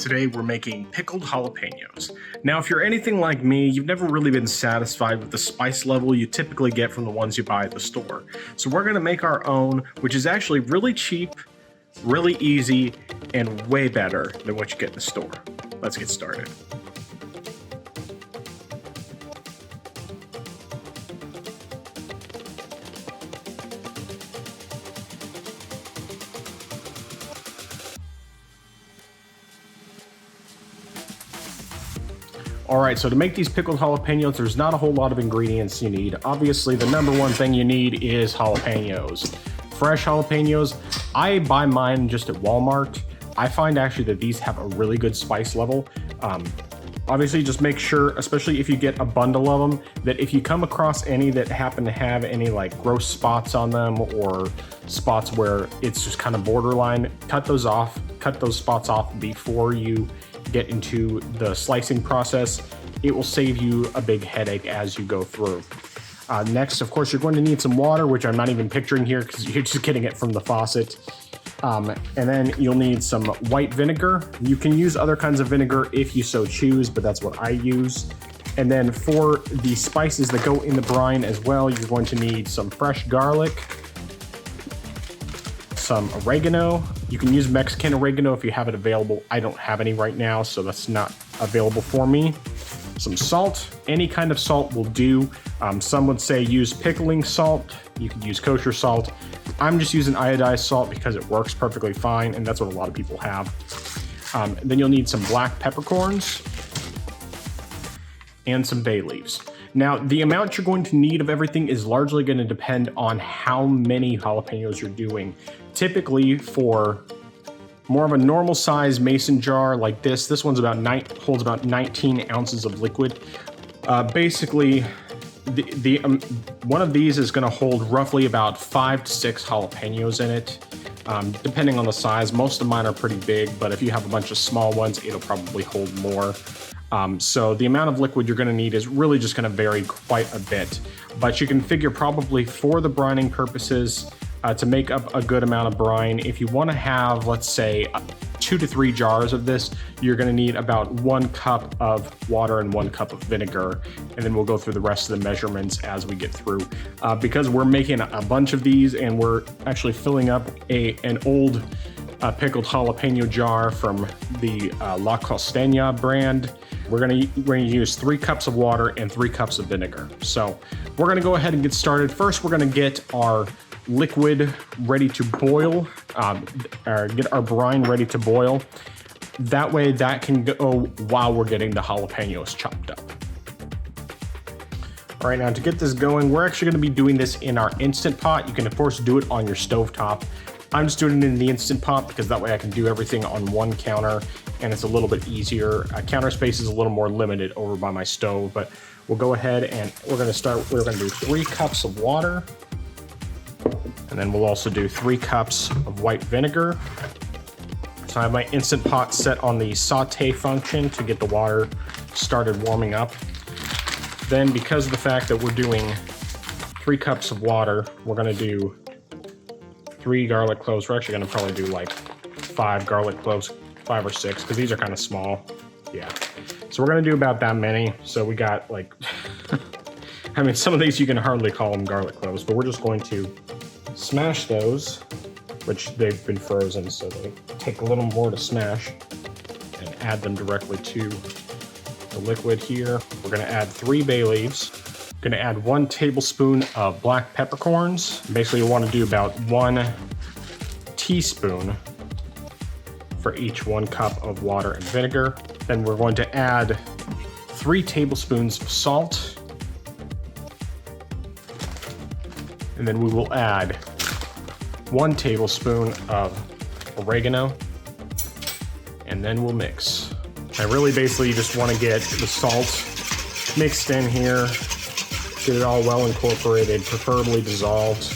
today we're making pickled jalapenos. Now, if you're anything like me, you've never really been satisfied with the spice level you typically get from the ones you buy at the store. So we're gonna make our own, which is actually really cheap, really easy, and way better than what you get in the store. Let's get started. Alright, so to make these pickled jalapenos, there's not a whole lot of ingredients you need. Obviously, the number one thing you need is jalapenos. Fresh jalapenos, I buy mine just at Walmart. I find actually that these have a really good spice level. Obviously, just make sure, especially if you get a bundle of them, that if you come across any that happen to have any like gross spots on them or spots where it's just kind of borderline, cut those off, cut those spots off before you get into the slicing process. It will save you a big headache as you go through. Next, of course, you're going to need some water, which I'm not even picturing here because you're just getting it from the faucet. And then you'll need some white vinegar. You can use other kinds of vinegar if you so choose, but that's what I use. And then for the spices that go in the brine as well, you're going to need some fresh garlic, some oregano. You can use Mexican oregano if you have it available. I don't have any right now, so that's not available for me. Some salt, any kind of salt will do. Some would say use pickling salt. You could use kosher salt. I'm just using iodized salt because it works perfectly fine, and that's what a lot of people have. Then you'll need some black peppercorns and some bay leaves. Now, the amount you're going to need of everything is largely going to depend on how many jalapenos you're doing. Typically, for more of a normal size mason jar like this one's holds about 19 ounces of liquid. Basically, one of these is going to hold roughly about 5 to 6 jalapenos in it, depending on the size. Most of mine are pretty big, but if you have a bunch of small ones, it'll probably hold more. So the amount of liquid you're going to need is really just going to vary quite a bit, but you can figure probably for the brining purposes, to make up a good amount of brine, if you want to have, let's say, 2 to 3 jars of this, you're going to need about 1 cup of water and 1 cup of vinegar, and then we'll go through the rest of the measurements as we get through. Because we're making a bunch of these and we're actually filling up an old pickled jalapeno jar from the La Costeña brand, we're gonna use 3 cups of water and 3 cups of vinegar. So we're gonna go ahead and get started. First, we're gonna get our liquid ready to boil, or get our brine ready to boil. That way that can go while we're getting the jalapenos chopped up. All right, now to get this going, we're actually gonna be doing this in our Instant Pot. You can of course do it on your stovetop. I'm just doing it in the Instant Pot because that way I can do everything on one counter and it's a little bit easier. Counter space is a little more limited over by my stove, but we'll go ahead and we're gonna do 3 cups of water. And then we'll also do 3 cups of white vinegar. So I have my Instant Pot set on the saute function to get the water started warming up. Then because of the fact that we're doing 3 cups of water, we're gonna do 3 garlic cloves. We're actually gonna probably do like 5 garlic cloves, 5 or 6, because these are kind of small. Yeah. So we're gonna do about that many. So we got like, I mean, some of these you can hardly call them garlic cloves, but we're just going to smash those, which they've been frozen, so they take a little more to smash, and add them directly to the liquid here. We're gonna add 3 bay leaves. We're gonna add 1 tablespoon of black peppercorns. Basically, you wanna do about 1 teaspoon for each 1 cup of water and vinegar. Then we're going to add 3 tablespoons of salt. And then we will add 1 tablespoon of oregano, and then we'll mix. I really basically just want to get the salt mixed in here, get it all well incorporated, preferably dissolved.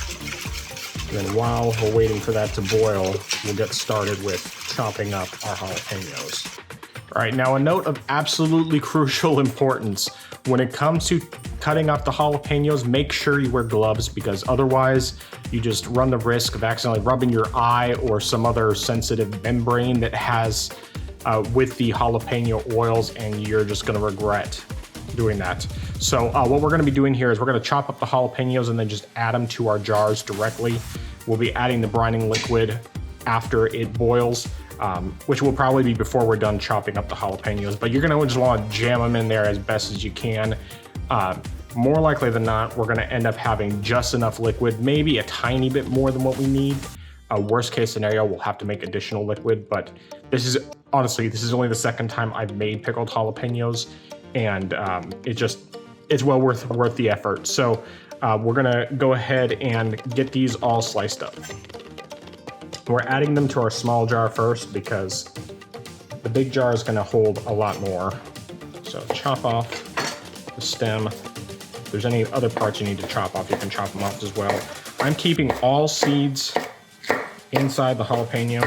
And then while we're waiting for that to boil, we'll get started with chopping up our jalapenos. All right, now a note of absolutely crucial importance. When it comes to cutting up the jalapenos, make sure you wear gloves, because otherwise you just run the risk of accidentally rubbing your eye or some other sensitive membrane that has with the jalapeno oils, and you're just gonna regret doing that. So what we're gonna be doing here is we're gonna chop up the jalapenos and then just add them to our jars directly. We'll be adding the brining liquid after it boils, which will probably be before we're done chopping up the jalapenos, but you're gonna just wanna jam them in there as best as you can. More likely than not, we're gonna end up having just enough liquid, maybe a tiny bit more than what we need. Worst case scenario, we'll have to make additional liquid, but this is only the second time I've made pickled jalapenos, and it's well worth the effort. So we're gonna go ahead and get these all sliced up. We're adding them to our small jar first because the big jar is gonna hold a lot more. So chop off the stem. If there's any other parts you need to chop off, you can chop them off as well. I'm keeping all seeds inside the jalapeno,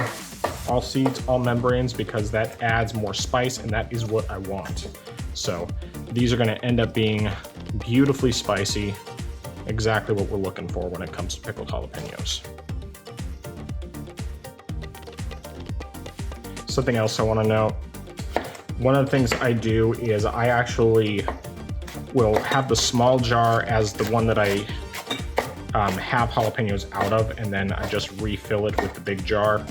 all seeds, all membranes, because that adds more spice, and that is what I want. So these are gonna end up being beautifully spicy, exactly what we're looking for when it comes to pickled jalapenos. Something else I wanna note, one of the things I do is I actually will have the small jar as the one that I have jalapenos out of, and then I just refill it with the big jar.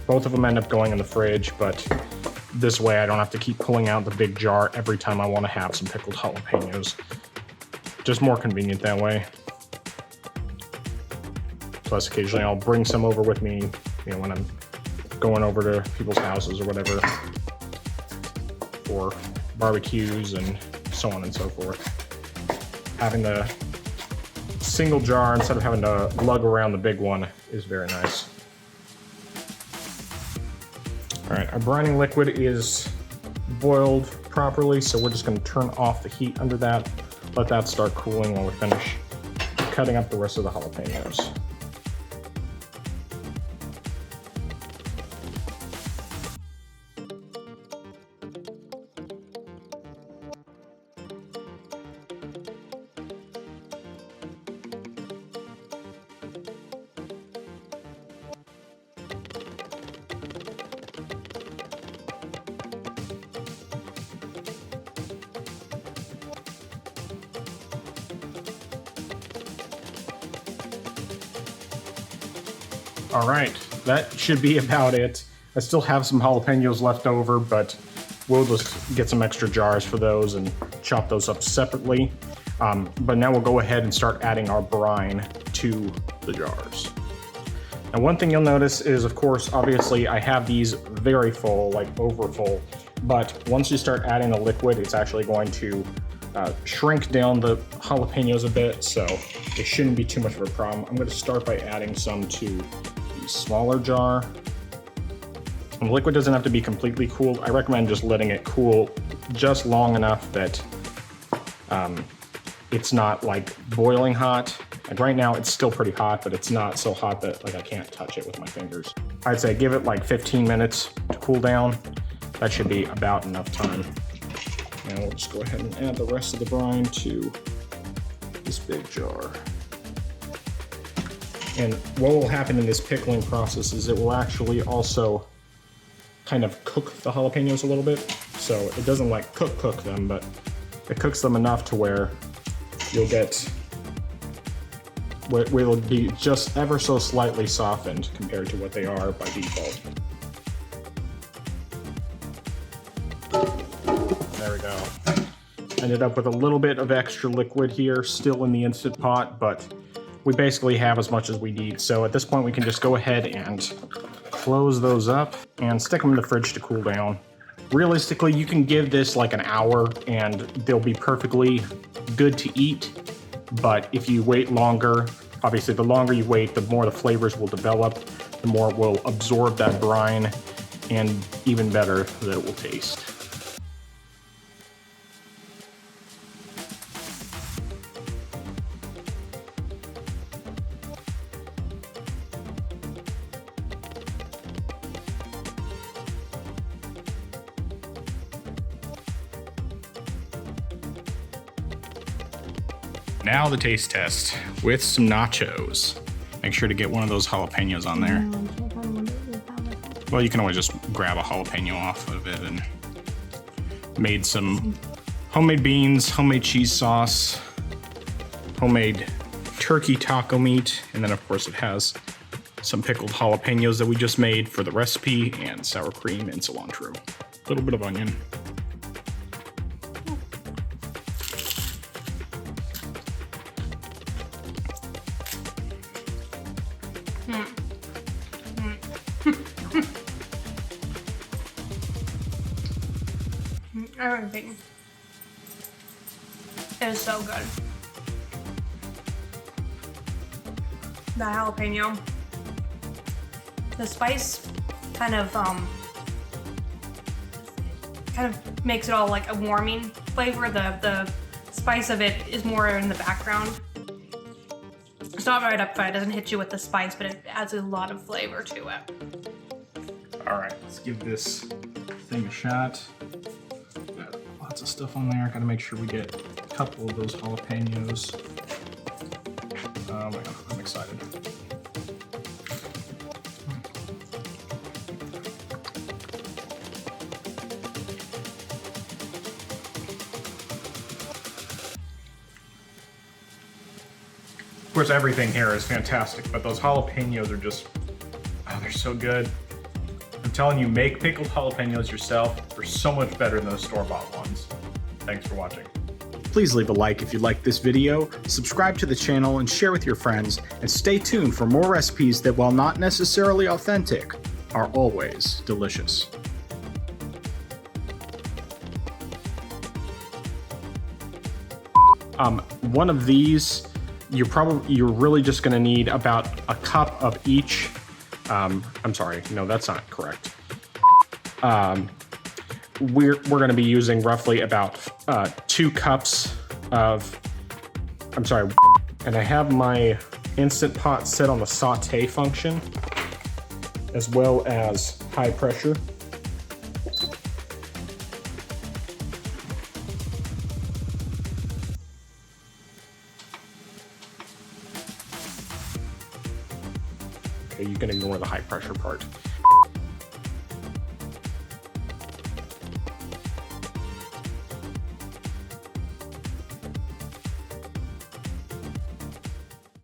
Both of them end up going in the fridge, but this way I don't have to keep pulling out the big jar every time I want to have some pickled jalapenos. Just more convenient that way. Plus occasionally I'll bring some over with me, you know, when I'm going over to people's houses or whatever, for barbecues and so on and so forth. Having the single jar instead of having to lug around the big one is very nice. All right, our brining liquid is boiled properly, so we're just going to turn off the heat under that, let that start cooling while we finish cutting up the rest of the jalapenos. All right, that should be about it. I still have some jalapenos left over, but we'll just get some extra jars for those and chop those up separately. But now we'll go ahead and start adding our brine to the jars. Now, one thing you'll notice is, of course, obviously I have these very full, like over full, but once you start adding the liquid, it's actually going to shrink down the jalapenos a bit, so it shouldn't be too much of a problem. I'm going to start by adding some to the smaller jar. And the liquid doesn't have to be completely cooled. I recommend just letting it cool just long enough that it's not like boiling hot. Like right now it's still pretty hot, but it's not so hot that like I can't touch it with my fingers. I'd say give it like 15 minutes to cool down. That should be about enough time. Now we'll just go ahead and add the rest of the brine to this big jar. And what will happen in this pickling process is it will actually also kind of cook the jalapenos a little bit. So it doesn't like cook them, but it cooks them enough to where you'll get what will be just ever so slightly softened compared to what they are by default. There we go. Ended up with a little bit of extra liquid here, still in the Instant Pot, but we basically have as much as we need. So at this point we can just go ahead and close those up and stick them in the fridge to cool down. Realistically, you can give this like an hour and they'll be perfectly good to eat. But if you wait longer, obviously the longer you wait, the more the flavors will develop, the more it will absorb that brine, and even better that it will taste. Now the taste test with some nachos. Make sure to get one of those jalapenos on there. Well, you can always just grab a jalapeno off of it and made some homemade beans, homemade cheese sauce, homemade turkey taco meat, and then of course it has some pickled jalapenos that we just made for the recipe, and sour cream and cilantro. A little bit of onion. Everything is so good. The jalapeno, the spice kind of makes it all like a warming flavor. The spice of it is more in the background. It's not right up front, it doesn't hit you with the spice, but it adds a lot of flavor to it. All right, let's give this thing a shot. Lots of stuff on there. Gotta make sure we get a couple of those jalapenos. Oh my god, I'm excited. Of course, everything here is fantastic, but those jalapenos are just, oh, they're so good. I'm telling you, make pickled jalapenos yourself. They're so much better than those store-bought ones. Thanks for watching. Please leave a like if you liked this video, subscribe to the channel and share with your friends, and stay tuned for more recipes that, while not necessarily authentic, are always delicious. One of these, you're really just gonna need about a cup of each. I'm sorry, no, that's not correct. We're gonna be using roughly about 2 cups of, I'm sorry, and I have my Instant Pot set on the saute function, as well as high pressure. Okay, you can ignore the high pressure part.